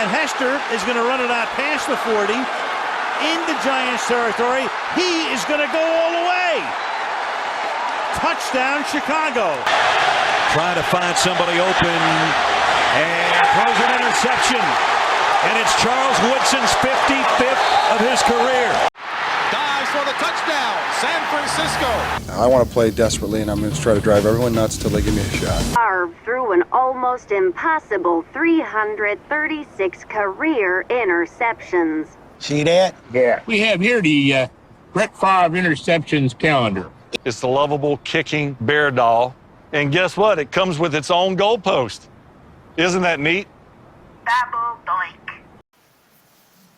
And Hester is going to run it out past the 40 into Giants territory. He is going to go all the way. Touchdown, Chicago. Trying to find somebody open and throws an interception. And it's Charles Woodson's 55th of his career. Dives for the touchdown, San Francisco. I want to play desperately, and I'm going to try to drive everyone nuts till they give me a shot. Favre threw an almost impossible 336 career interceptions. See that? Yeah. We have here the Brett Favre interceptions calendar. It's the lovable kicking bear doll. And guess what? It comes with its own goalpost. Isn't that neat? Double doink.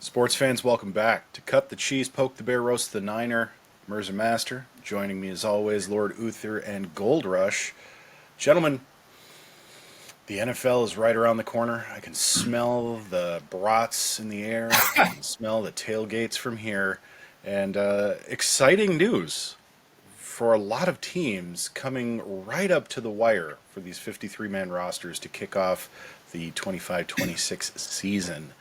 Sports fans, welcome back to Cut the Cheese, Poke the Bear, Roast the Niner. URZAMASTER. Joining me as always, Lord UTHER and Gold Rush. Gentlemen, the NFL is right around the corner. I can smell the brats in the air. I can smell the tailgates from here. And exciting news for a lot of teams coming right up to the wire for these 53-man rosters to kick off the 25-26 season.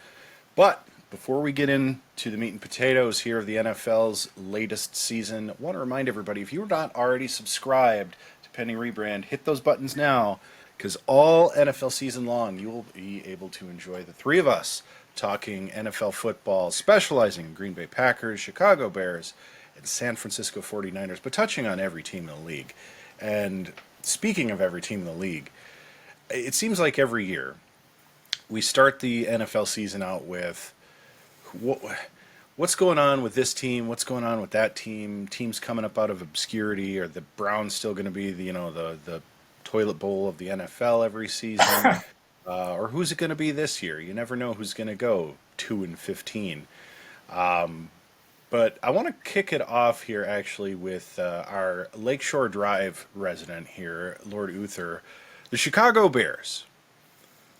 But before we get into the meat and potatoes here of the NFL's latest season, I want to remind everybody, if you're not already subscribed to Pending Rebrand, hit those buttons now, because all NFL season long, you will be able to enjoy the three of us talking NFL football, specializing in Green Bay Packers, Chicago Bears, and San Francisco 49ers, but touching on every team in the league. And speaking of every team in the league, it seems like every year we start the NFL season out with what's going on with this team, what's going on with that team, teams coming up out of obscurity, or the Browns still going to be the toilet bowl of the NFL every season, or who's it going to be this year? You never know who's going to go 2-15. But I want to kick it off here actually with our Lakeshore Drive resident here, Lord UTHER, the Chicago Bears.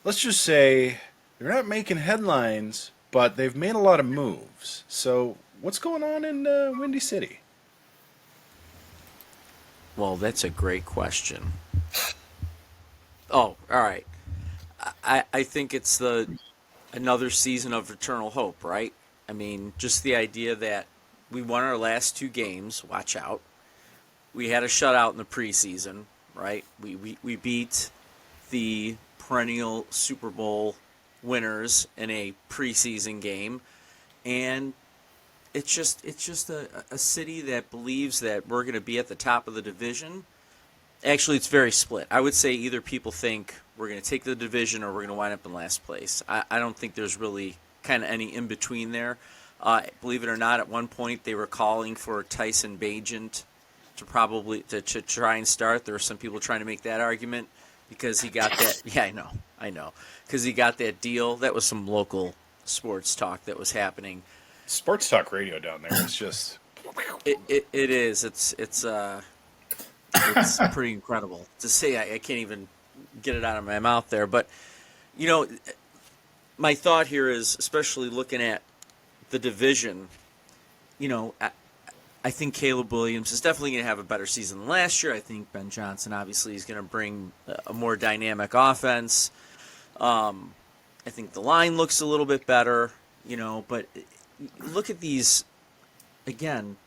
Let's just say they're not making headlines, but they've made a lot of moves. So what's going on in Windy City? Well, that's a great question. Oh, all right. I think it's another season of eternal hope, right? I mean, just the idea that we won our last two games, watch out. We had a shutout in the preseason, right? We beat the perennial Super Bowl winners in a preseason game, and it's just a city that believes that we're going to be at the top of the division. Actually, it's very split. I would say either people think we're going to take the division or we're going to wind up in last place. I don't think there's really kind of any in between there. Believe it or not, at one point they were calling for Tyson Bagent to try and start. There were some people trying to make that argument because he got that. Yeah, I know, because he got that deal. That was some local sports talk that was happening. Sports talk radio down there. It's just it is. It's pretty incredible to say. I can't even get it out of my mouth there. But my thought here is, especially looking at the division, I think Caleb Williams is definitely going to have a better season than last year. I think Ben Johnson obviously is going to bring a more dynamic offense. I think the line looks a little bit better, but look at these, again,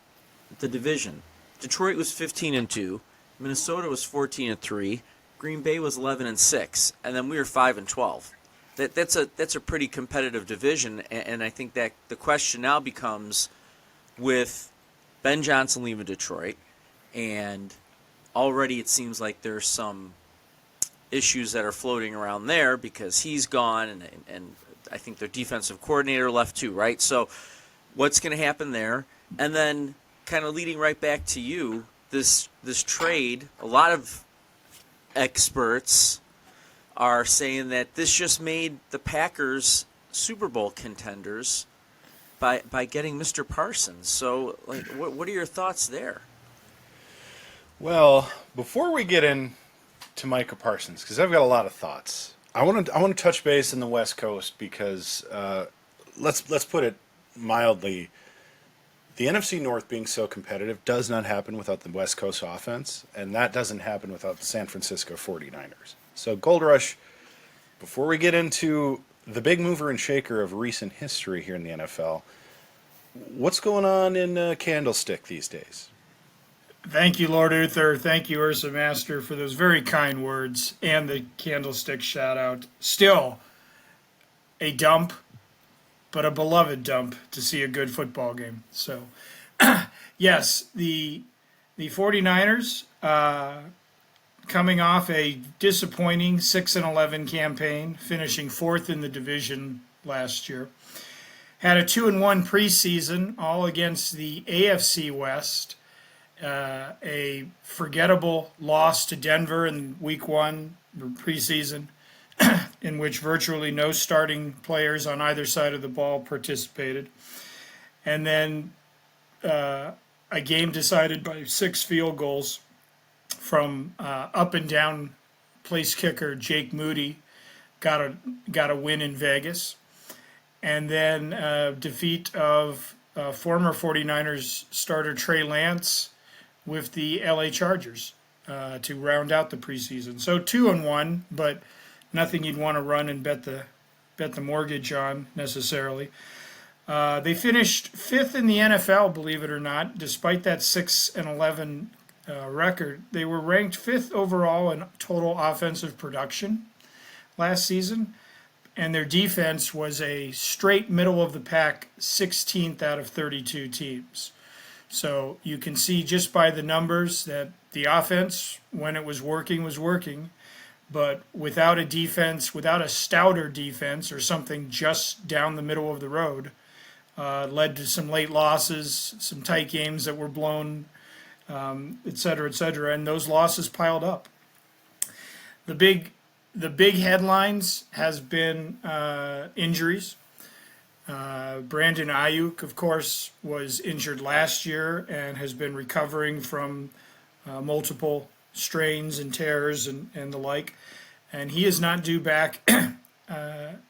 the division. Detroit was 15-2, Minnesota was 14-3, Green Bay was 11-6, and then we were 5-12. That's a pretty competitive division, and I think that the question now becomes, with Ben Johnson leaving Detroit, and already it seems like there's some issues that are floating around there because he's gone, and I think their defensive coordinator left too, right? So what's going to happen there? And then kind of leading right back to you, this trade, a lot of experts are saying that this just made the Packers Super Bowl contenders by getting Mr. Parsons. So, what are your thoughts there? Well, before we get into Micah Parsons, because I've got a lot of thoughts, I want to touch base in the West Coast because let's put it mildly. The NFC North being so competitive does not happen without the West Coast offense, and that doesn't happen without the San Francisco 49ers. So, Gold Rush, before we get into the big mover and shaker of recent history here in the NFL. What's going on in Candlestick these days? Thank you, Lord Uther. Thank you, URZAMASTER, for those very kind words and the Candlestick shout out. Still a dump, but a beloved dump to see a good football game. So, yes, the 49ers coming off a disappointing 6-11 campaign, finishing 4th in the division last year. Had a 2-1 preseason, all against the AFC West. A forgettable loss to Denver in week 1 preseason, in which virtually no starting players on either side of the ball participated. And then a game decided by 6 field goals from up and down place kicker Jake Moody. Got a win in Vegas. And then defeat of former 49ers starter Trey Lance with the LA Chargers to round out the preseason. So 2-1, but nothing you'd want to run and bet the mortgage on necessarily. They finished 5th in the NFL, believe it or not, despite that 6-11 record. They were ranked 5th overall in total offensive production last season, and their defense was a straight middle of the pack 16th out of 32 teams. So you can see just by the numbers that the offense, when it was working, but without a defense, without a stouter defense or something just down the middle of the road, led to some late losses, some tight games that were blown, et cetera, and those losses piled up. The big headlines has been injuries. Brandon Ayuk, of course, was injured last year and has been recovering from multiple strains and tears and the like. And he is not due back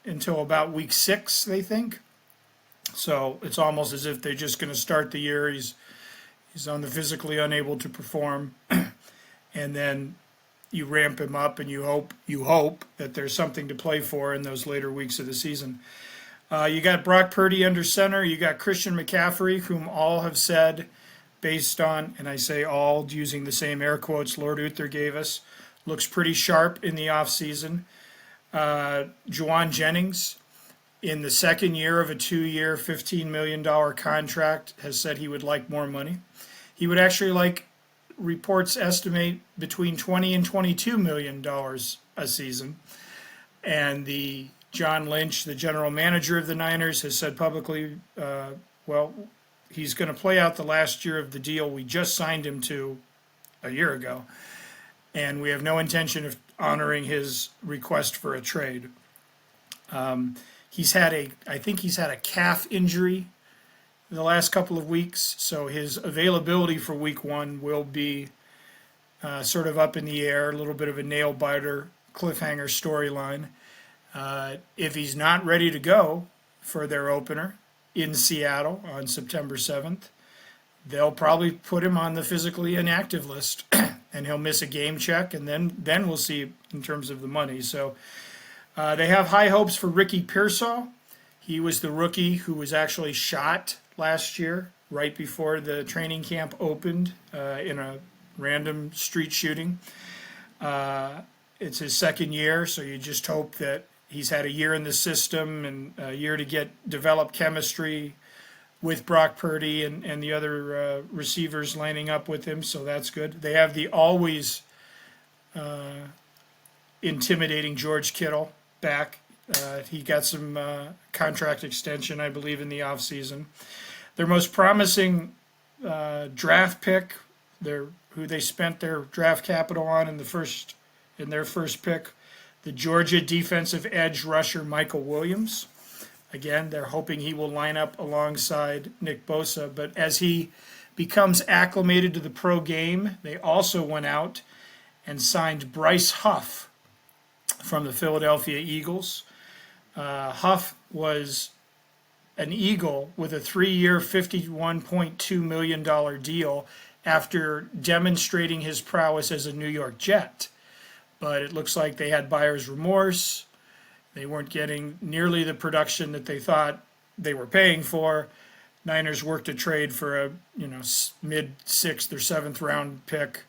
until about week 6, they think. So it's almost as if they're just going to start the year. He's on the physically unable to perform. And then you ramp him up and you hope that there's something to play for in those later weeks of the season. You got Brock Purdy under center. You got Christian McCaffrey, whom all have said, based on, and I say all using the same air quotes Lord Uther gave us, looks pretty sharp in the offseason. Juwan Jennings, in the second year of a 2-year, $15 million contract, has said he would like more money. He would actually like, reports estimate, between $20 and $22 million a season. And the John Lynch, the general manager of the Niners, has said publicly, he's going to play out the last year of the deal we just signed him to a year ago, and we have no intention of honoring his request for a trade. I think he's had a calf injury the last couple of weeks, so his availability for week 1 will be sort of up in the air, a little bit of a nail-biter, cliffhanger storyline. If he's not ready to go for their opener in Seattle on September 7th, they'll probably put him on the physically inactive list, and he'll miss a game check, and then we'll see in terms of the money. So they have high hopes for Ricky Pearsall. He was the rookie who was actually shot last year, right before the training camp opened, in a random street shooting. It's his second year, so you just hope that he's had a year in the system and a year to develop chemistry with Brock Purdy and the other receivers lining up with him, so that's good. They have the always intimidating George Kittle back. He got some contract extension, I believe, in the offseason. Their most promising draft pick, who they spent their draft capital on in their first pick, the Georgia defensive edge rusher Michael Williams. Again, they're hoping he will line up alongside Nick Bosa, but as he becomes acclimated to the pro game, they also went out and signed Bryce Huff from the Philadelphia Eagles. Huff was an Eagle with a 3-year, $51.2 million deal after demonstrating his prowess as a New York Jet. But it looks like they had buyer's remorse. They weren't getting nearly the production that they thought they were paying for. Niners worked a trade for a mid 6th or 7th round pick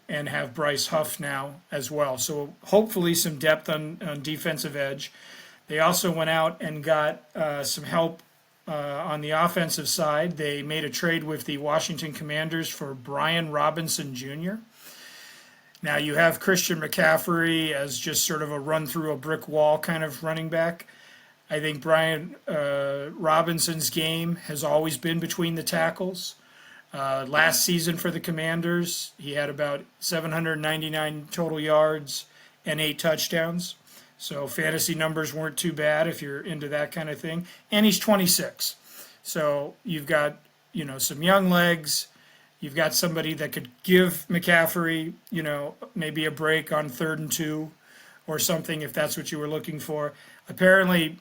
and have Bryce Huff now as well. So hopefully some depth on defensive edge. They also went out and got some help on the offensive side. They made a trade with the Washington Commanders for Brian Robinson Jr. Now you have Christian McCaffrey as just sort of a run through a brick wall kind of running back. I think Brian Robinson's game has always been between the tackles. Last season for the Commanders, he had about 799 total yards and 8 touchdowns. So fantasy numbers weren't too bad if you're into that kind of thing. And he's 26. So you've got, some young legs. You've got somebody that could give McCaffrey, maybe a break on 3rd and 2 or something if that's what you were looking for. Apparently,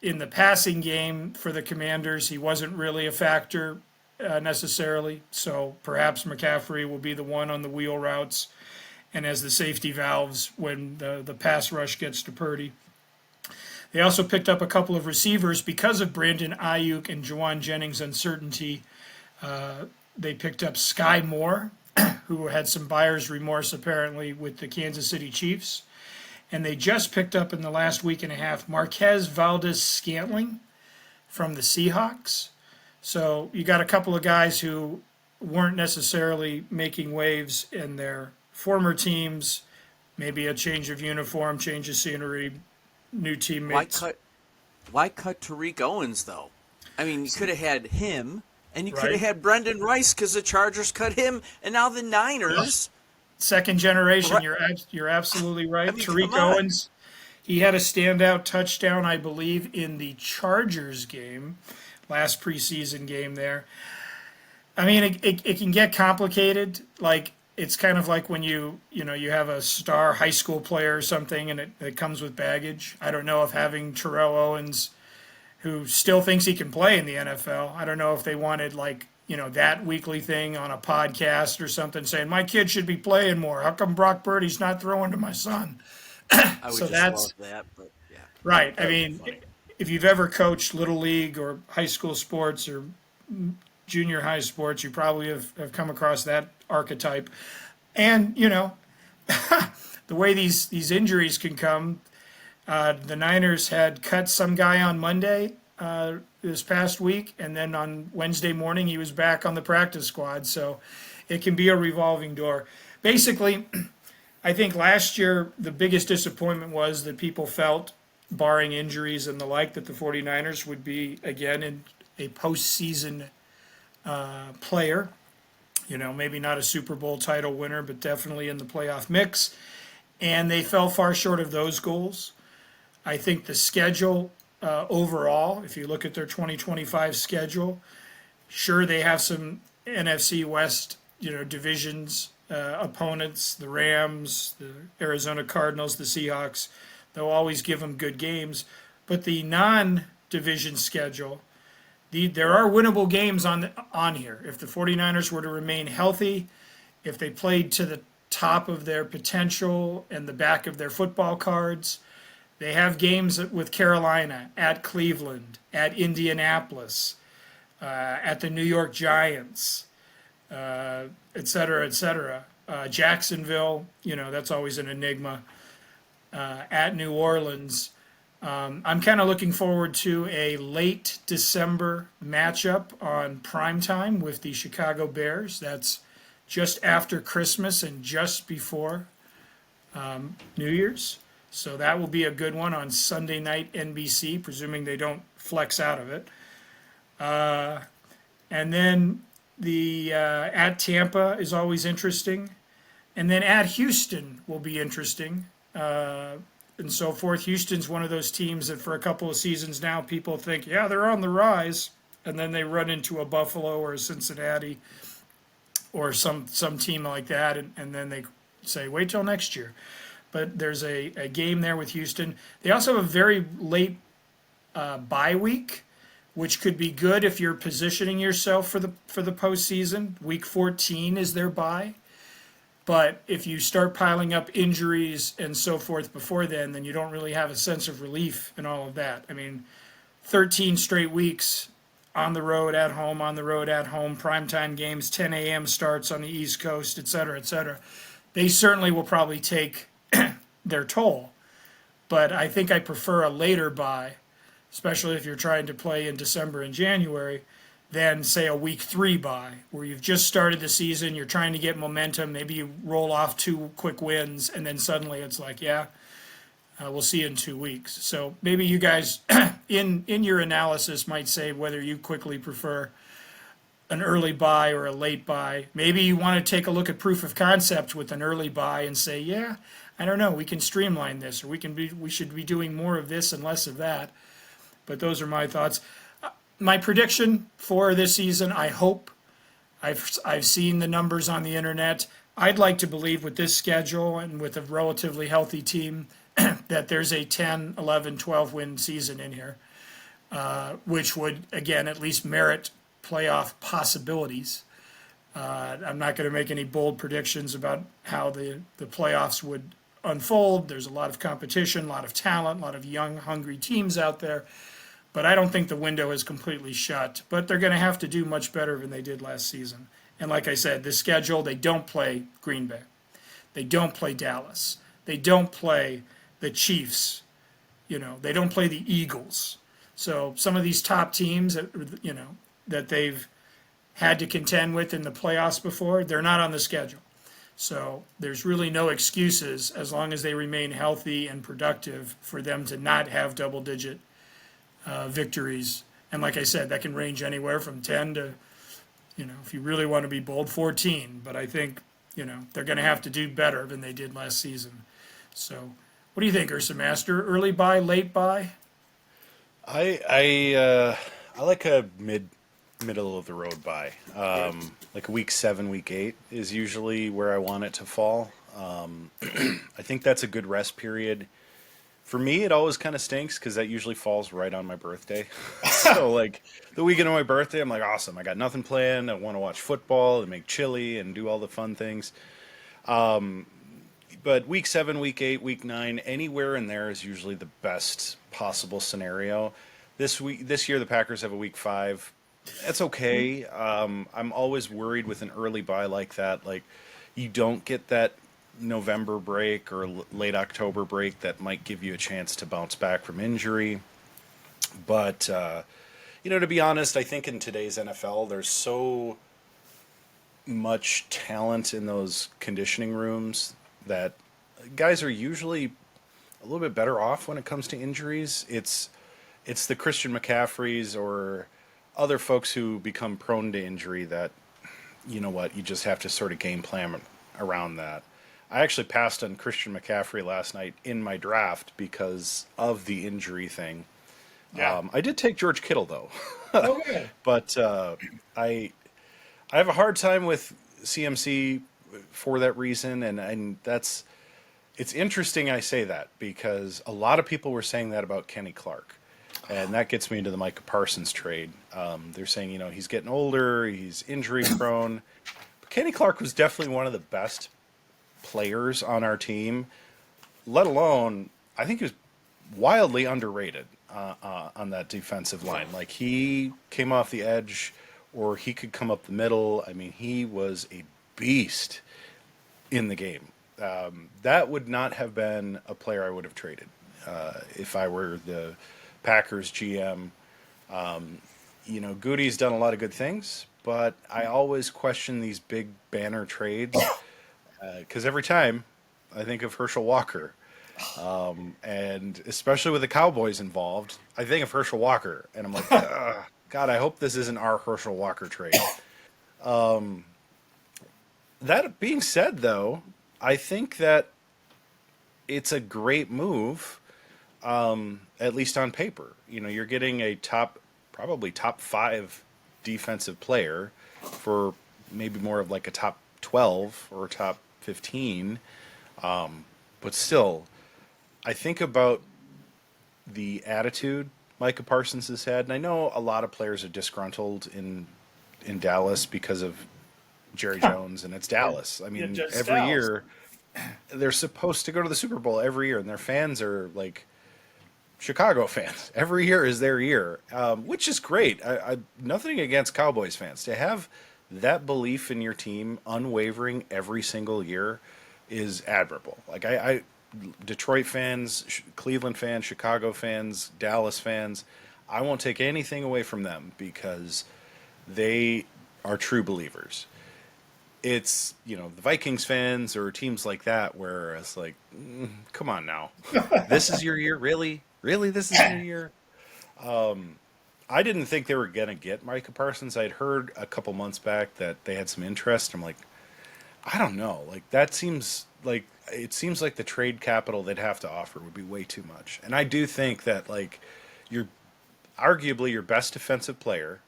in the passing game for the Commanders, he wasn't really a factor necessarily. So perhaps McCaffrey will be the one on the wheel routes and as the safety valves when the pass rush gets to Purdy. They also picked up a couple of receivers because of Brandon Ayuk and Juwan Jennings' uncertainty. They picked up Sky Moore, who had some buyer's remorse apparently with the Kansas City Chiefs. And they just picked up in the last week and a half Marquez Valdez-Scantling from the Seahawks. So you got a couple of guys who weren't necessarily making waves in their former teams, maybe a change of uniform, change of scenery, new teammates. Why cut Tariq Owens, though? I mean, you could have had him, and you could have had Brendan Rice because the Chargers cut him, and now the Niners. Second generation, you're absolutely right. I mean, Tariq Owens, he had a standout touchdown, I believe, in the Chargers game, last preseason game there. I mean, it can get complicated. Like, it's kind of like when you have a star high school player or something and it comes with baggage. I don't know if having Terrell Owens, who still thinks he can play in the NFL, I don't know if they wanted that weekly thing on a podcast or something saying, my kid should be playing more. How come Brock Purdy's not throwing to my son? I would love that, but yeah. Right. I mean, if you've ever coached Little League or high school sports or junior high sports, you probably have come across that archetype. And, the way these injuries can come, the Niners had cut some guy on Monday this past week, and then on Wednesday morning he was back on the practice squad. So it can be a revolving door. Basically, I think last year the biggest disappointment was that people felt, barring injuries and the like, that the 49ers would be, again, in a postseason player. Maybe not a Super Bowl title winner, but definitely in the playoff mix. And they fell far short of those goals. I think the schedule overall, if you look at their 2025 schedule, sure, they have some NFC West, divisions, opponents, the Rams, the Arizona Cardinals, the Seahawks. They'll always give them good games. But the non-division schedule, there are winnable games on here. If the 49ers were to remain healthy, if they played to the top of their potential and the back of their football cards, they have games with Carolina, at Cleveland, at Indianapolis, at the New York Giants, et cetera, et cetera. Jacksonville, that's always an enigma. At New Orleans. I'm kind of looking forward to a late December matchup on primetime with the Chicago Bears. That's just after Christmas and just before New Year's. So that will be a good one on Sunday night NBC, presuming they don't flex out of it. And then the at Tampa is always interesting. And then at Houston will be interesting. And so forth. Houston's one of those teams that for a couple of seasons now people think, yeah, they're on the rise. And then they run into a Buffalo or a Cincinnati or some team like that. And then they say, wait till next year. But there's a game there with Houston. They also have a very late bye week, which could be good if you're positioning yourself for the postseason. Week 14 is their bye. But if you start piling up injuries and so forth before then you don't really have a sense of relief in all of that. I mean, 13 straight weeks on the road, at home, on the road, at home, primetime games, 10 a.m. starts on the East Coast, et cetera, et cetera. They certainly will probably take their toll. But I think I prefer a later bye, especially if you're trying to play in December and January, than say a week 3 bye, where you've just started the season, you're trying to get momentum, maybe you roll off 2 quick wins, and then suddenly it's like, we'll see you in 2 weeks. So maybe you guys, in your analysis, might say whether you quickly prefer an early buy or a late buy. Maybe you want to take a look at proof of concept with an early buy and say, I don't know, we can streamline this, or we should be doing more of this and less of that. But those are my thoughts. My prediction for this season, I hope, I've seen the numbers on the internet. I'd like to believe with this schedule and with a relatively healthy team that there's a 10, 11, 12 win season in here, which would, again, at least merit playoff possibilities. I'm not going to make any bold predictions about how the playoffs would unfold. There's a lot of competition, a lot of talent, a lot of young, hungry teams out there. But I don't think the window is completely shut. But they're going to have to do much better than they did last season. And like I said, the schedule, they don't play Green Bay. They don't play Dallas. They don't play the Chiefs. They don't play the Eagles. So some of these top teams that they've had to contend with in the playoffs before, they're not on the schedule. So there's really no excuses as long as they remain healthy and productive for them to not have double-digit victories. And like I said, that can range anywhere from 10 to, if you really want to be bold, 14. But I think, they're going to have to do better than they did last season. So what do you think, Ursa Master? Early buy, late buy? I like a middle of the road buy. Like a week 7, week 8 is usually where I want it to fall. I think that's a good rest period. For me, it always kind of stinks because that usually falls right on my birthday. So, like, the weekend of my birthday, I'm like, awesome. I got nothing planned. I want to watch football and make chili and do all the fun things. But week 7, week 8, week 9, anywhere in there is usually the best possible scenario. This year, the Packers have a week 5. That's okay. I'm always worried with an early buy like that. Like, you don't get that November break or late October break that might give you a chance to bounce back from injury. But, to be honest, I think in today's NFL, there's so much talent in those conditioning rooms that guys are usually a little bit better off when it comes to injuries. It's the Christian McCaffreys or other folks who become prone to injury that, you just have to sort of game plan around that. I actually passed on Christian McCaffrey last night in my draft because of the injury thing. Yeah. I did take George Kittle, though. Okay. But I have a hard time with CMC for that reason, and it's interesting I say that because a lot of people were saying that about Kenny Clark. And that gets me into the Micah Parsons trade. They're saying, he's getting older, he's injury prone. But Kenny Clark was definitely one of the best players on our team, let alone, I think he was wildly underrated on that defensive line. Like, he came off the edge or he could come up the middle. I mean, he was a beast in the game. That would not have been a player I would have traded if I were the Packers GM. Goody's done a lot of good things, but I always question these big banner trades because every time I think of Herschel Walker. And especially with the Cowboys involved, I think of Herschel Walker, and I'm like, God, I hope this isn't our Herschel Walker trade. That being said, though, I think that it's a great move, at least on paper. You're getting a probably top 5 defensive player for maybe more of like a top 12 or top 15. But still, I think about the attitude Micah Parsons has had, and I know a lot of players are disgruntled in Dallas because of Jerry Jones and it's Dallas. I mean, just every Dallas. year they're supposed to go to the Super Bowl every year, and their fans are like Chicago fans. Every year is their year, which is great. I nothing against Cowboys fans. To have that belief in your team unwavering every single year is admirable. Like I Detroit fans, Cleveland fans, Chicago fans, Dallas fans, I won't take anything away from them because they are true believers. It's, you know, the Vikings fans or teams like that where it's like, come on now. This is your year? Really? Really? This is your year? I didn't think they were going to get Micah Parsons. I'd heard a couple months back that they had some interest. I'm like, I don't know. Like, that seems like, it seems like the trade capital they'd have to offer would be way too much. And I do think that, like, you're arguably your best defensive player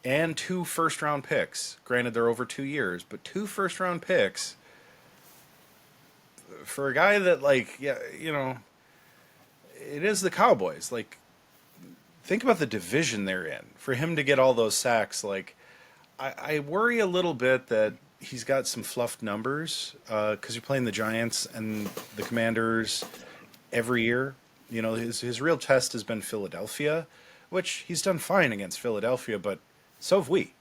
and 2 first-round picks. Granted, they're over 2 years, but 2 first-round picks for a guy that, like, yeah, you know, it is the Cowboys. Like, think about the division they're in. For him to get all those sacks, like, I worry a little bit that he's got some fluffed numbers because you're playing the Giants and the Commanders every year. You know, his real test has been Philadelphia, which he's done fine against Philadelphia, but so have we.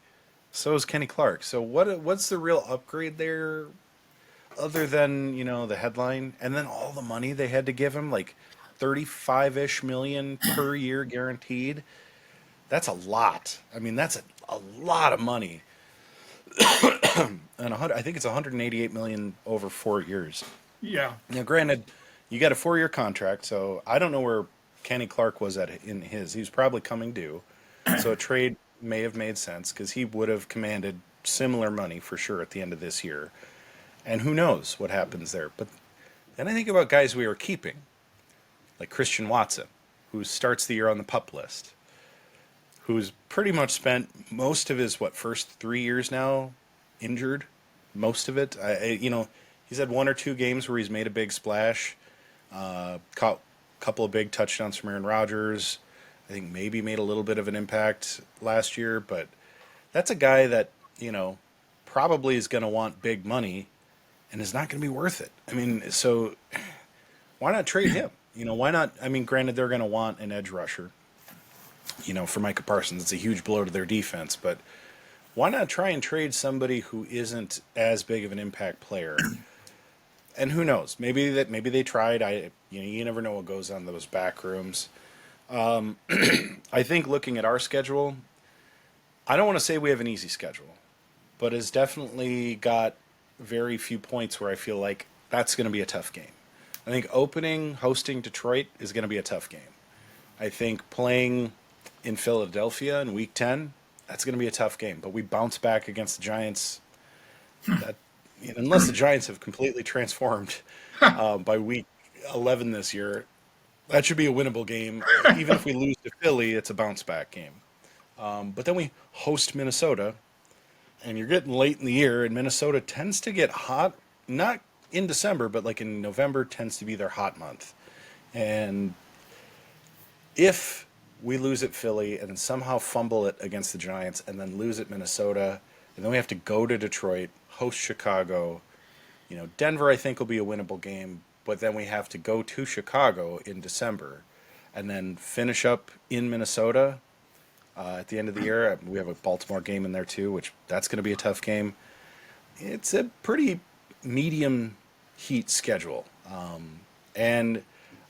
So is Kenny Clark. So what's the real upgrade there other than, you know, the headline and then all the money they had to give him, like 35-ish million per year guaranteed? That's a lot. I mean, that's a lot of money. And I think it's 188 million over 4 years. Yeah. Now, granted, you got a 4-year contract, so I don't know where Kenny Clark was at in his. He was probably coming due, so a trade may have made sense because he would have commanded similar money for sure at the end of this year. And who knows what happens there. But then I think about guys we are keeping, like Christian Watson, who starts the year on the PUP list, who's pretty much spent most of his, first 3 years now injured, most of it. You know, he's had 1 or 2 games where he's made a big splash, caught a couple of big touchdowns from Aaron Rodgers. I think maybe made a little bit of an impact last year, but that's a guy that, you know, probably is going to want big money and is not going to be worth it. I mean, so why not trade him? You know, why not? I mean, granted, they're going to want an edge rusher, you know, for Micah Parsons. It's a huge blow to their defense, but why not try and trade somebody who isn't as big of an impact player? And who knows? Maybe they tried. You never know what goes on in those back rooms. I think looking at our schedule, I don't want to say we have an easy schedule, but it's definitely got very few points where I feel like that's going to be a tough game. I think hosting Detroit is going to be a tough game. I think playing in Philadelphia in Week 10, that's going to be a tough game. But we bounce back against the Giants. That, unless the Giants have completely transformed by Week 11 this year, that should be a winnable game. Even if we lose to Philly, it's a bounce-back game. But then we host Minnesota, and you're getting late in the year, and Minnesota tends to get hot, not in December, but like in November tends to be their hot month. And if we lose at Philly and then somehow fumble it against the Giants and then lose at Minnesota, and then we have to go to Detroit, host Chicago, you know, Denver I think will be a winnable game, but then we have to go to Chicago in December and then finish up in Minnesota at the end of the year. We have a Baltimore game in there too, which that's going to be a tough game. It's a pretty medium heat schedule. And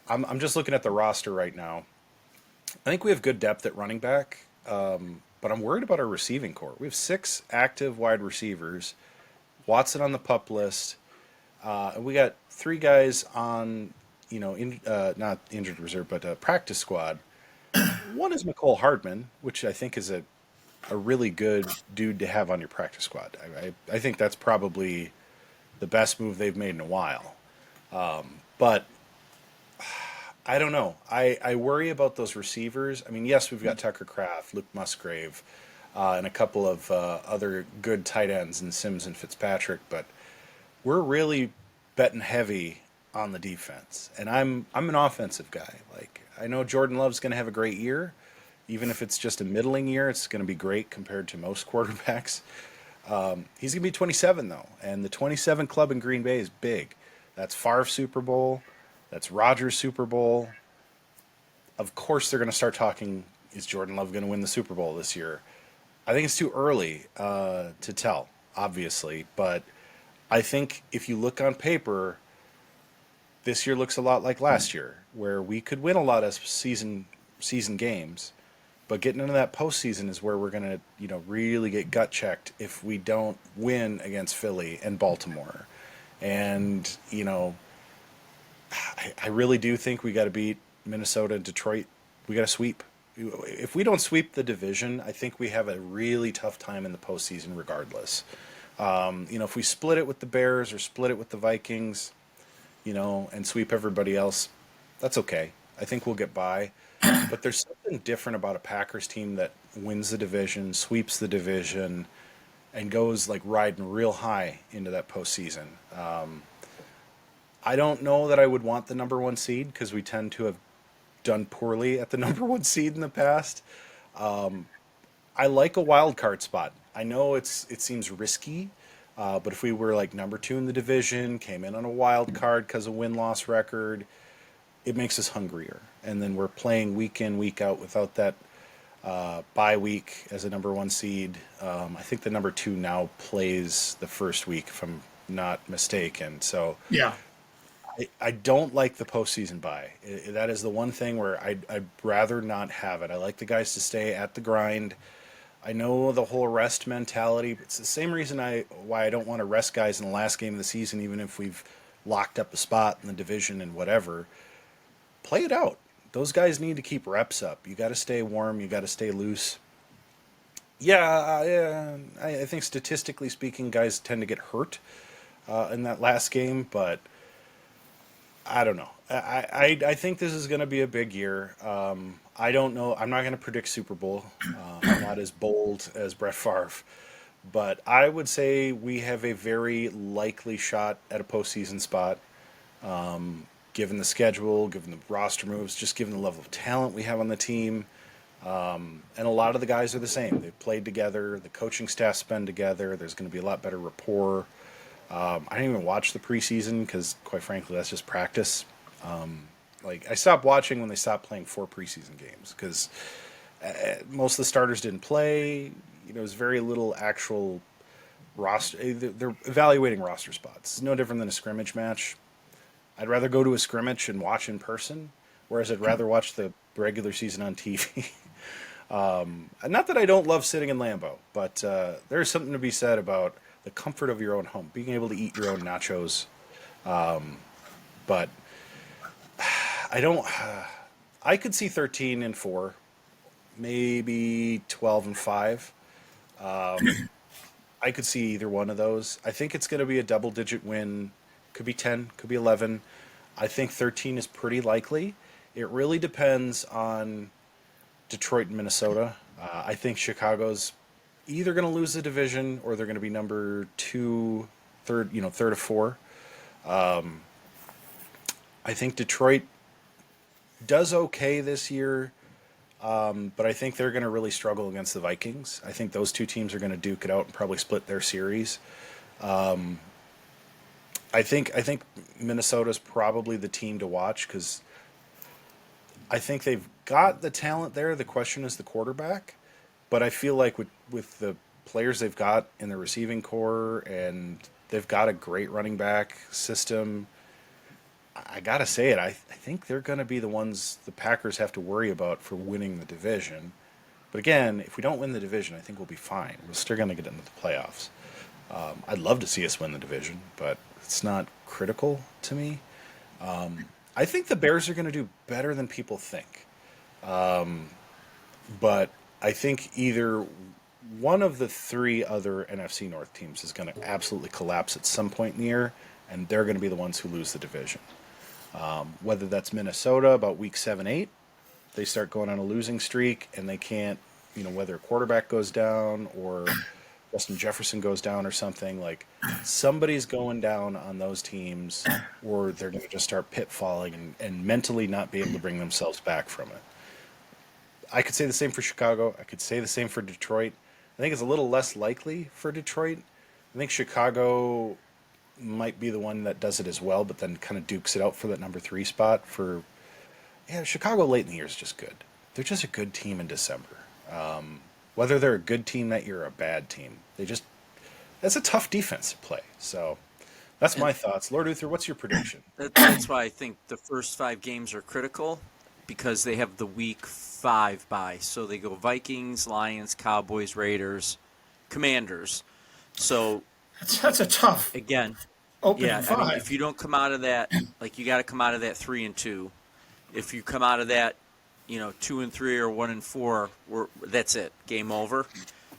I'm just looking at the roster right now. I think we have good depth at running back, but I'm worried about our receiving corps. We have 6 active wide receivers, Watson on the PUP list. We got 3 guys on, not injured reserve, but practice squad. One is McCole Hardman, which I think is a really good dude to have on your practice squad. I think that's probably the best move they've made in a while. But I don't know. I worry about those receivers. I mean, yes, we've got Tucker Kraft, Luke Musgrave, and a couple of other good tight ends in Sims and Fitzpatrick, but we're really betting heavy on the defense. And I'm an offensive guy. Like, I know Jordan Love's going to have a great year. Even if it's just a middling year, it's going to be great compared to most quarterbacks. He's going to be 27, though, and the 27 club in Green Bay is big. That's Favre's Super Bowl. That's Rodgers' Super Bowl. Of course, they're going to start talking, is Jordan Love going to win the Super Bowl this year? I think it's too early to tell, obviously, but I think if you look on paper, this year looks a lot like last year, where we could win a lot of season games, but getting into that postseason is where we're going to, really get gut checked if we don't win against Philly and Baltimore. And, I really do think we got to beat Minnesota and Detroit. We got to sweep. If we don't sweep the division, I think we have a really tough time in the postseason regardless. If we split it with the Bears or split it with the Vikings, and sweep everybody else, that's okay. I think we'll get by. But there's something different about a Packers team that wins the division, sweeps the division, and goes like riding real high into that postseason. I don't know that I would want the number one seed because we tend to have done poorly at the number one seed in the past. I like a wild card spot. I know it seems risky, but if we were like number 2 in the division, came in on a wild card because of win-loss record, it makes us hungrier. And then we're playing week in, week out without that bye week as a number 1 seed. I think the number 2 now plays the first week, if I'm not mistaken. So Yeah. I don't like the postseason bye. That is the one thing where I'd rather not have it. I like the guys to stay at the grind. I know the whole rest mentality, but it's the same reason why I don't want to rest guys in the last game of the season, even if we've locked up a spot in the division and whatever. Play it out. Those guys need to keep reps up. You got to stay warm. You got to stay loose. Yeah, I think statistically speaking, guys tend to get hurt in that last game, but I don't know. I think this is going to be a big year. I don't know. I'm not going to predict Super Bowl. I'm not as bold as Brett Favre. But I would say we have a very likely shot at a postseason spot, given the schedule, given the roster moves, just given the level of talent we have on the team. And a lot of the guys are the same. They've played together. The coaching staff's been together. There's going to be a lot better rapport. I didn't even watch the preseason because, quite frankly, that's just practice. I stopped watching when they stopped playing 4 preseason games because most of the starters didn't play. There was very little actual roster. They're evaluating roster spots. It's no different than a scrimmage match. I'd rather go to a scrimmage and watch in person, whereas I'd rather watch the regular season on TV. Not that I don't love sitting in Lambeau, but there's something to be said about the comfort of your own home, being able to eat your own nachos. But I could see 13-4, maybe 12-5. I could see either one of those. I think it's going to be a double-digit win. Could be 10, could be 11. I think 13 is pretty likely. It really depends on Detroit and Minnesota. I think Chicago's either going to lose the division or they're going to be number 2, third of 4. I think Detroit does okay this year, but I think they're going to really struggle against the Vikings. I think those two teams are going to duke it out and probably split their series. I think Minnesota's probably the team to watch because I think they've got the talent there. The question is the quarterback. But I feel like with the players they've got in the receiving core and they've got a great running back system, I got to say it, I think they're going to be the ones the Packers have to worry about for winning the division. But again, if we don't win the division, I think we'll be fine. We're still going to get into the playoffs. I'd love to see us win the division, but it's not critical to me. I think the Bears are going to do better than people think. But I think either one of the 3 other NFC North teams is going to absolutely collapse at some point in the year, and they're going to be the ones who lose the division. Whether that's Minnesota about week 7, 8, they start going on a losing streak, and they can't, whether a quarterback goes down or Justin Jefferson goes down or something, like somebody's going down on those teams, or they're going to just start pitfalling and mentally not be able to bring themselves back from it. I could say the same for Chicago. I could say the same for Detroit. think it's a little less likely for Detroit. I think Chicago might be the one that does it as well, but then kind of dukes it out for that number 3 spot. Chicago late in the year is just good. They're just a good team in December. Whether they're a good team that year or a bad team, that's a tough defense to play. So that's my thoughts. Lord Uther, what's your prediction? That's why I think the first 5 games are critical, because they have the week 5 bye. So they go Vikings, Lions, Cowboys, Raiders, Commanders. So that's a tough opening 5. I mean, if you don't come out of that, like, you got to come out of that 3-2. If you come out of that, 2-3 or 1-4, that's it, game over.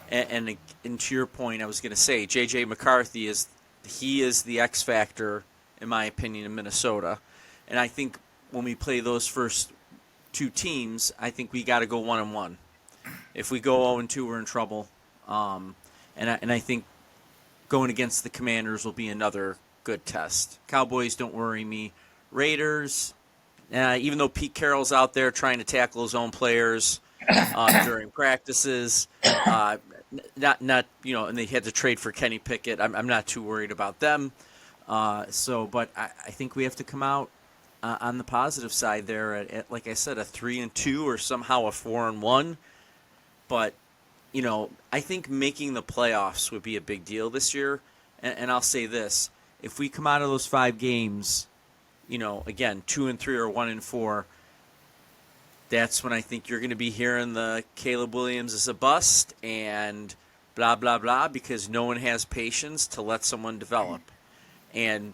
And to your point, I was going to say, J.J. McCarthy is the X factor, in my opinion, in Minnesota. And I think when we play those first 2 teams, I think we got to go 1-1. If we go 0-2, we're in trouble. And I think going against the Commanders will be another good test. Cowboys don't worry me. Raiders, even though Pete Carroll's out there trying to tackle his own players during practices, and they had to trade for Kenny Pickett. I'm not too worried about them. But I think we have to come out on the positive side there at, like I said, a 3-2 or somehow a 4-1. But I think making the playoffs would be a big deal this year. And I'll say this: if we come out of those 5 games, again, 2-3 or 1-4, that's when I think you're going to be hearing the Caleb Williams is a bust and blah, blah, blah, because no one has patience to let someone develop. And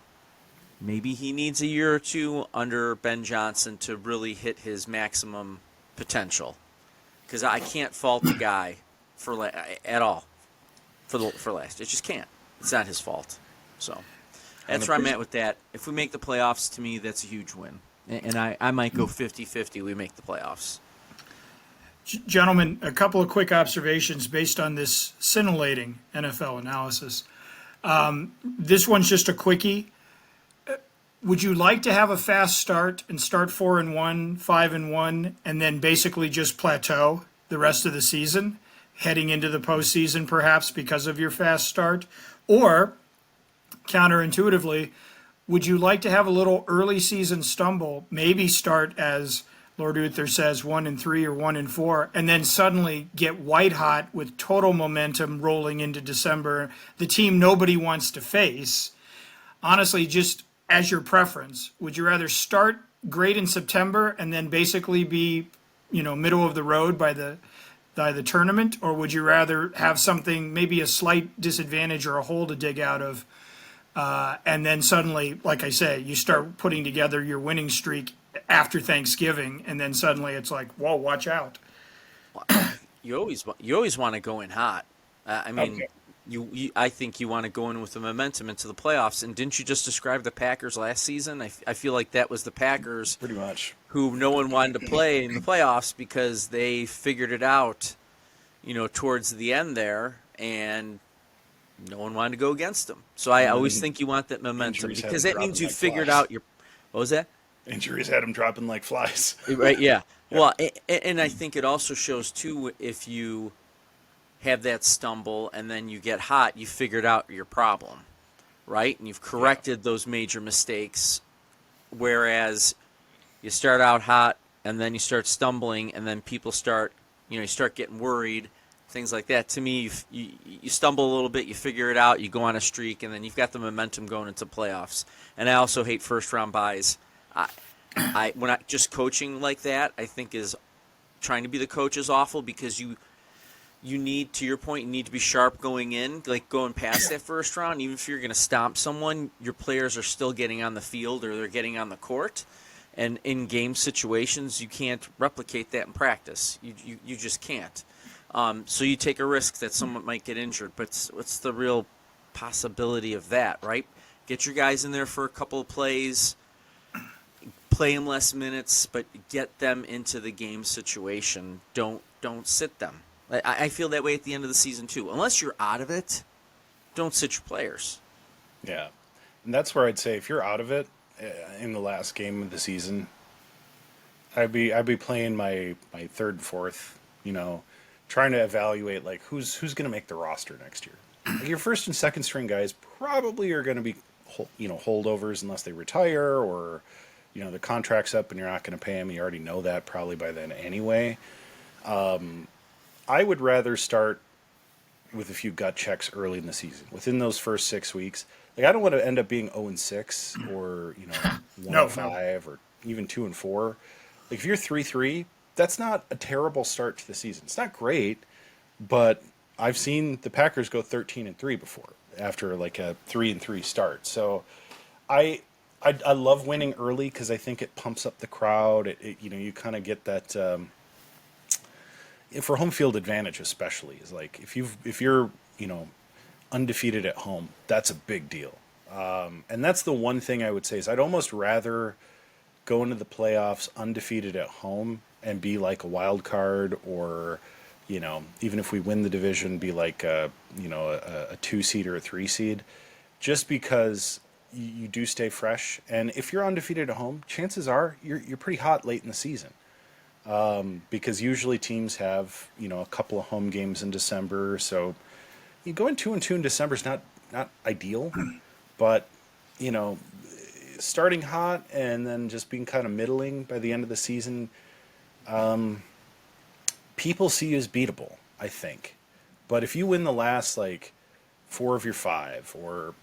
maybe he needs a year or 2 under Ben Johnson to really hit his maximum potential. Because I can't fault the guy at all for last. It just can't. It's not his fault. So that's where I'm at with that. If we make the playoffs, to me, that's a huge win. And I might go 50-50 we make the playoffs. Gentlemen, a couple of quick observations based on this scintillating NFL analysis. This one's just a quickie. Would you like to have a fast start and start 4-1, 5-1, and then basically just plateau the rest of the season, heading into the postseason perhaps because of your fast start? Or, counterintuitively, would you like to have a little early season stumble, maybe start, as Lord Uther says, 1-3 or 1-4, and then suddenly get white hot with total momentum rolling into December, the team nobody wants to face? Honestly, just as your preference, would you rather start great in September and then basically be, middle of the road by the tournament, or would you rather have something, maybe a slight disadvantage or a hole to dig out of, and then suddenly, like I say, you start putting together your winning streak after Thanksgiving, and then suddenly it's like, whoa, watch out. You always want to go in hot. Okay. I think you want to go in with the momentum into the playoffs. And didn't you just describe the Packers last season? I feel like that was the Packers, pretty much, who no one wanted to play in the playoffs because they figured it out, towards the end there, and no one wanted to go against them. So I always think you want that momentum, because that means you figured out your. What was that? Injuries had them dropping like flies. Right, yeah. Well, and I think it also shows, too, if you have that stumble and then you get hot, you figured out your problem, right? And you've corrected those major mistakes, whereas you start out hot and then you start stumbling and then people start, you start getting worried, things like that. To me, you stumble a little bit, you figure it out, you go on a streak, and then you've got the momentum going into playoffs. And I also hate first-round buys. When just coaching like that, I think is trying to be the coach is awful, because you need, to your point, you need to be sharp going in, like going past that first round. Even if you're going to stomp someone, your players are still getting on the field or they're getting on the court. And in game situations, you can't replicate that in practice. You just can't. So you take a risk that someone might get injured. But what's the real possibility of that, right? Get your guys in there for a couple of plays, play them less minutes, but get them into the game situation. Don't sit them. I feel that way at the end of the season, too. Unless you're out of it, don't sit your players. Yeah. And that's where I'd say, if you're out of it in the last game of the season, I'd be playing my third and fourth. trying to evaluate like who's going to make the roster next year. Like your first and second string guys probably are going to be holdovers unless they retire or the contract's up and you're not going to pay them. You already know that probably by then anyway. I would rather start with a few gut checks early in the season within those first 6 weeks. Like I don't want to end up being 0-6 or 1-5 or even 2-4. Like if you're 3-3, that's not a terrible start to the season. It's not great, but I've seen the Packers go 13-3 before after like a 3-3 start. So I love winning early because I think it pumps up the crowd. You kind of get that for home field advantage, especially is like if you're undefeated at home, that's a big deal. And that's the one thing I would say is I'd almost rather go into the playoffs undefeated at home and be like a wild card, or even if we win the division, be like a 2 seed or a 3 seed, just because you do stay fresh. And if you're undefeated at home, chances are you're pretty hot late in the season, because usually teams have a couple of home games in December. So you going 2-2 in December is not ideal, but starting hot and then just being kind of middling by the end of the season, people see you as beatable, I think. But if you win the last like 4 of your 5 or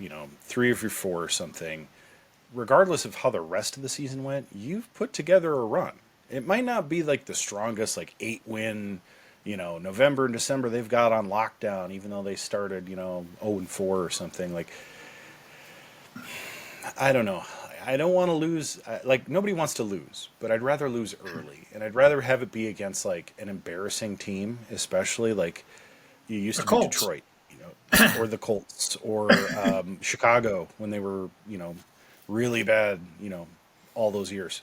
3 of your 4 or something, regardless of how the rest of the season went, you've put together a run. It might not be like the strongest like 8-win, November and December they've got on lockdown, even though they started 0-4 or something. Like I don't know. I don't want to lose. Like nobody wants to lose, but I'd rather lose early, and I'd rather have it be against like an embarrassing team, especially like you used to be Detroit, or the Colts, or Chicago when they were really bad, all those years.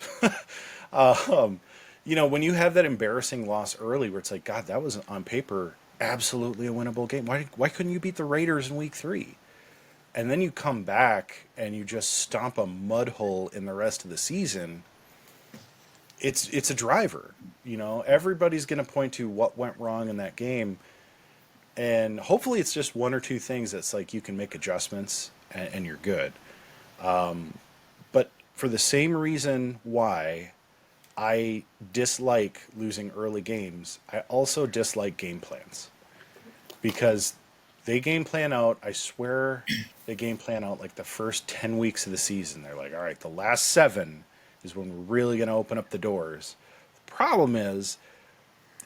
When you have that embarrassing loss early, where it's like, God, that was on paper absolutely a winnable game. Why couldn't you beat the Raiders in week 3? And then you come back and you just stomp a mud hole in the rest of the season. It's a driver, Everybody's going to point to what went wrong in that game, and hopefully it's just 1 or 2 things that's like you can make adjustments and you're good. But for the same reason why I dislike losing early games, I also dislike game plans, because they game plan out, I swear they game plan out like the first 10 weeks of the season. They're like, all right, the last 7 is when we're really going to open up the doors. The problem is,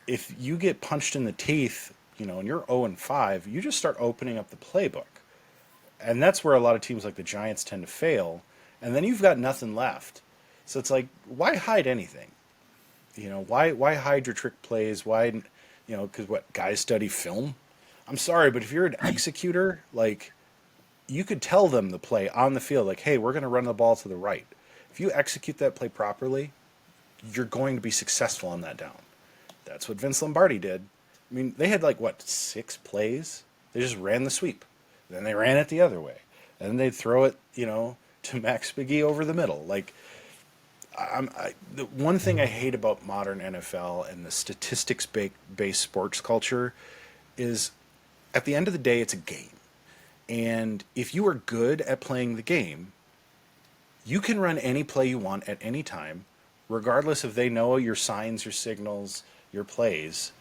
if you get punched in the teeth, and you're 0-5, you just start opening up the playbook. And that's where a lot of teams like the Giants tend to fail. And then you've got nothing left. So it's like, why hide anything? Why hide your trick plays? Why, because guys study film? I'm sorry, but if you're an executor, like, you could tell them the play on the field, like, hey, we're going to run the ball to the right. If you execute that play properly, you're going to be successful on that down. That's what Vince Lombardi did. I mean, they had 6 plays? They just ran the sweep. Then they ran it the other way. And then they'd throw it, to Max McGee over the middle. Like, the one thing I hate about modern NFL and the statistics-based sports culture is, at the end of the day, it's a game. And if you are good at playing the game, you can run any play you want at any time, regardless if they know your signs, your signals, your plays,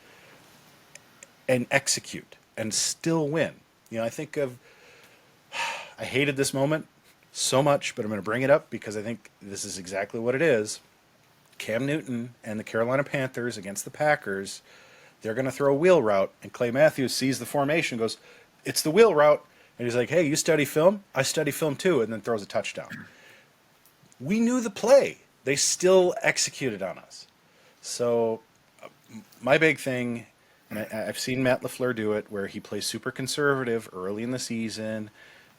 and execute and still win. I think I hated this moment so much, but I'm going to bring it up because I think this is exactly what it is. Cam Newton and the Carolina Panthers against the Packers, they're going to throw a wheel route, and Clay Matthews sees the formation, goes, it's the wheel route, and he's like, hey, you study film? I study film too, and then throws a touchdown. We knew the play. They still executed on us. So my big thing, and I've seen Matt LaFleur do it, where he plays super conservative early in the season,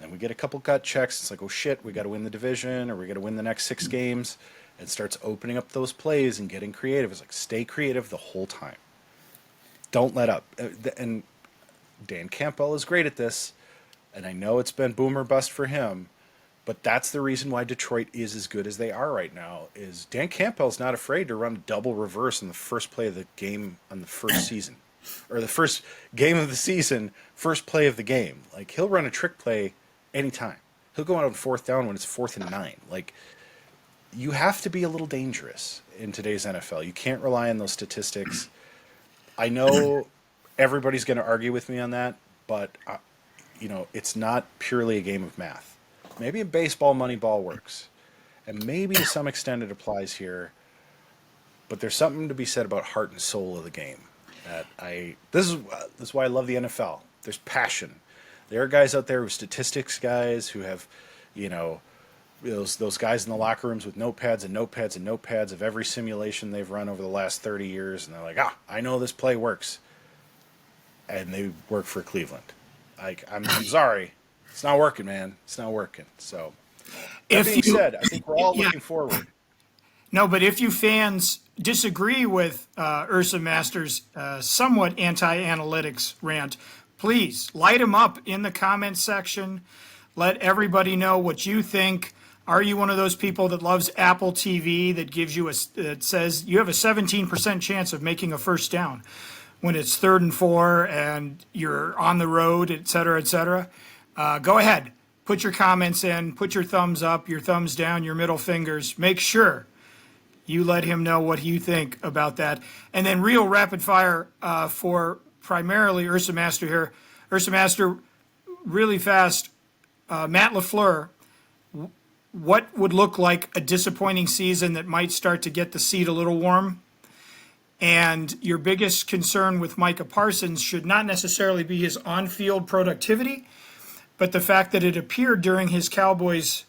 and we get a couple gut checks. It's like, oh shit, we got to win the division, or we got to win the next 6 games, and starts opening up those plays and getting creative. It's like, stay creative the whole time. Don't let up. And Dan Campbell is great at this, and I know it's been boom or bust for him, but that's the reason why Detroit is as good as they are right now, is Dan Campbell's not afraid to run a double reverse in the first play of the game on the first season. or the first game of the season, first play of the game. Like, he'll run a trick play anytime. He'll go out on 4th down when it's 4th and 9. Like, you have to be a little dangerous in today's NFL. You can't rely on those statistics. I know everybody's going to argue with me on that, but it's not purely a game of math. Maybe in baseball, Moneyball works, and maybe to some extent it applies here. But there's something to be said about heart and soul of the game. This is why I love the NFL. There's passion. There are guys out there who are statistics guys who have, those guys in the locker rooms with notepads and notepads and notepads of every simulation they've run over the last 30 years, and they're like, I know this play works, and they work for Cleveland. I'm sorry, it's not working, man. It's not working. So, that being said, I think we're all looking forward. No, but if you fans disagree with URZAMASTER's somewhat anti-analytics rant, please light him up in the comments section. Let everybody know what you think. Are you one of those people that loves Apple TV that gives you that says you have a 17% chance of making a first down when it's 3rd and 4 and you're on the road, et cetera, et cetera? Go ahead. Put your comments in. Put your thumbs up, your thumbs down, your middle fingers. Make sure you let him know what you think about that. And then real rapid fire for primarily URZAMASTER here. URZAMASTER, really fast. Matt LaFleur, what would look like a disappointing season that might start to get the seat a little warm? And your biggest concern with Micah Parsons should not necessarily be his on-field productivity, but the fact that it appeared during his Cowboys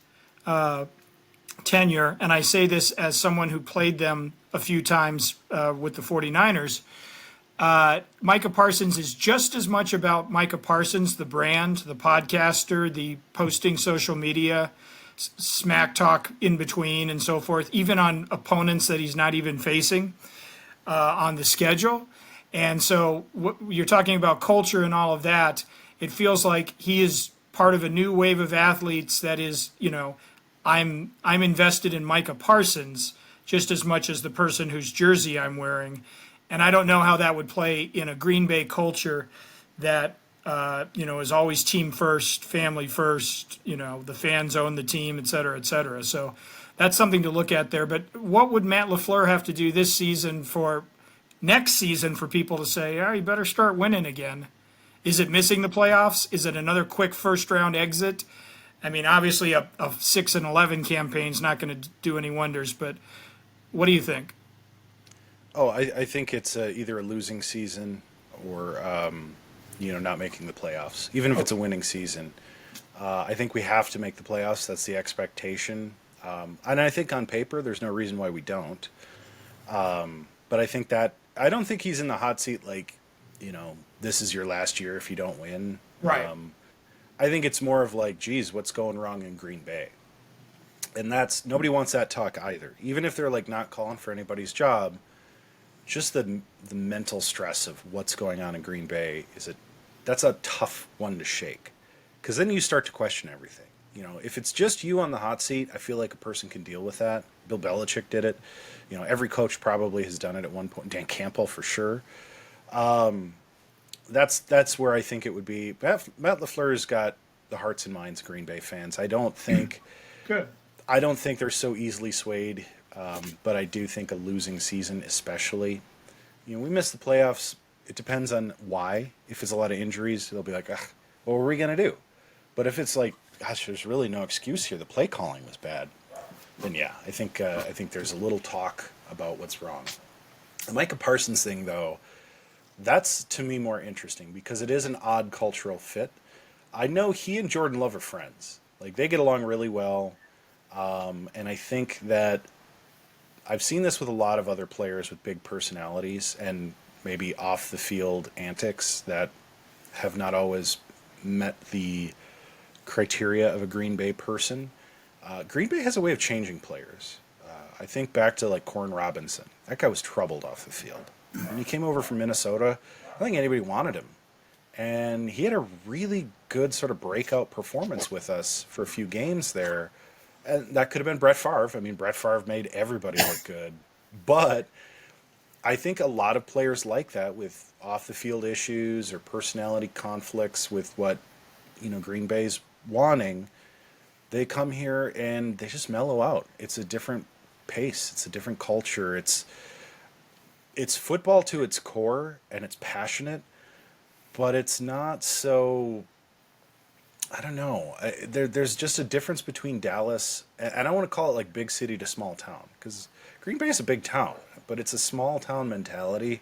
tenure, and I say this as someone who played them a few times with the 49ers, Micah Parsons is just as much about Micah Parsons, the brand, the podcaster, the posting social media, smack talk in between and so forth, even on opponents that he's not even facing on the schedule. And so you're talking about culture and all of that. It feels like he is part of a new wave of athletes that is, I'm invested in Micah Parsons just as much as the person whose jersey I'm wearing. And I don't know how that would play in a Green Bay culture that, is always team first, family first, the fans own the team, et cetera, et cetera. So that's something to look at there. But what would Matt LaFleur have to do this season for next season for people to say, you better start winning again? Is it missing the playoffs? Is it another quick first-round exit? I mean, obviously a 6-11 campaign is not going to do any wonders, but what do you think? Oh, I think it's either a losing season or, not making the playoffs, even if it's a winning season. I think we have to make the playoffs. That's the expectation. And I think on paper, there's no reason why we don't. But I think I don't think he's in the hot seat like, this is your last year if you don't win. Right. I think it's more of like, geez, what's going wrong in Green Bay? And nobody wants that talk either. Even if they're like not calling for anybody's job, just the mental stress of what's going on in Green Bay that's a tough one to shake. Because then you start to question everything. If it's just you on the hot seat, I feel like a person can deal with that. Bill Belichick did it. Every coach probably has done it at one point. Dan Campbell for sure. That's where I think it would be. Matt LaFleur's got the hearts and minds of Green Bay fans. I don't think they're so easily swayed, but I do think a losing season especially. We missed the playoffs. It depends on why. If it's a lot of injuries, they'll be like, what were we going to do? But if it's like, gosh, there's really no excuse here, the play calling was bad, then yeah, I think there's a little talk about what's wrong. The Micah Parsons thing, though, that's to me more interesting because it is an odd cultural fit. I know he and Jordan Love are friends. Like, they get along really well. And I think that I've seen this with a lot of other players with big personalities and maybe off the field antics that have not always met the criteria of a Green Bay person. Green Bay has a way of changing players. I think back to like Corn Robinson. That guy was troubled off the field. When he came over from Minnesota, I don't think anybody wanted him. And he had a really good sort of breakout performance with us for a few games there. And that could have been Brett Favre. I mean, Brett Favre made everybody look good. But I think a lot of players like that with off the field issues or personality conflicts with what, Green Bay's wanting. They come here and they just mellow out. It's a different pace. It's a different culture. It's football to its core and it's passionate, but it's not so. I don't know. There's just a difference between Dallas, and I don't want to call it like big city to small town, because Green Bay is a big town, but it's a small town mentality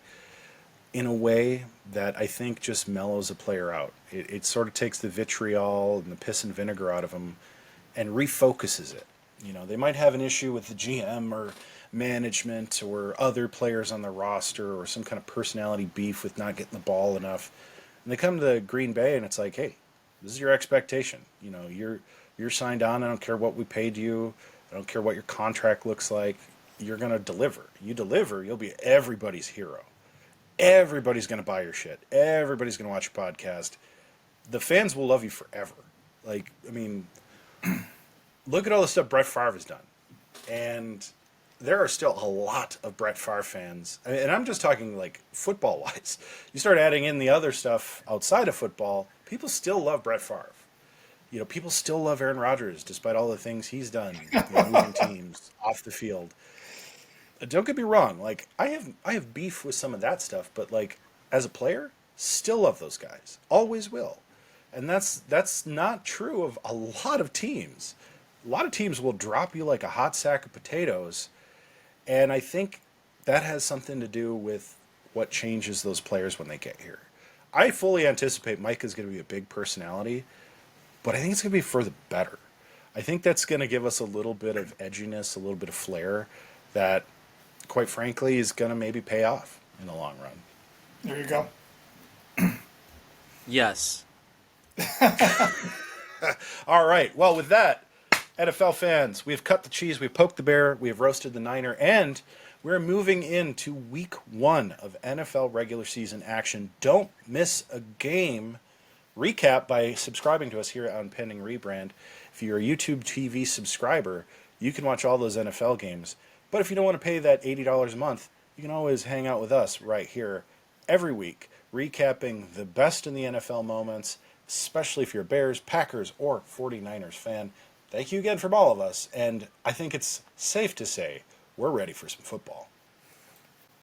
in a way that I think just mellows a player out. It sort of takes the vitriol and the piss and vinegar out of them and refocuses it. They might have an issue with the GM or management or other players on the roster or some kind of personality beef with not getting the ball enough. And they come to Green Bay and it's like, hey, this is your expectation. You're signed on. I don't care what we paid you. I don't care what your contract looks like. You're going to deliver. You deliver, you'll be everybody's hero. Everybody's going to buy your shit. Everybody's going to watch your podcast. The fans will love you forever. Look at all the stuff Brett Favre has done. And there are still a lot of Brett Favre fans. And I'm just talking like football-wise. You start adding in the other stuff outside of football, people still love Brett Favre. People still love Aaron Rodgers despite all the things he's done, moving teams off the field. Don't get me wrong. I have beef with some of that stuff, but as a player, still love those guys. Always will. And that's not true of a lot of teams. A lot of teams will drop you like a hot sack of potatoes, and I think that has something to do with what changes those players when they get here. I fully anticipate Mike is going to be a big personality, but I think it's going to be for the better. I think that's going to give us a little bit of edginess, a little bit of flair that, quite frankly, is going to maybe pay off in the long run. There you go. Yes. All right. Well, with that, NFL fans, we have cut the cheese, we've poked the bear, we have roasted the Niner, and we're moving into week 1 of NFL regular season action. Don't miss a game. Recap by subscribing to us here on Pending Rebrand. If you're a YouTube TV subscriber, you can watch all those NFL games. But if you don't want to pay that $80 a month, you can always hang out with us right here every week, recapping the best in the NFL moments, especially if you're a Bears, Packers, or 49ers fan. Thank you again from all of us, and I think it's safe to say we're ready for some football.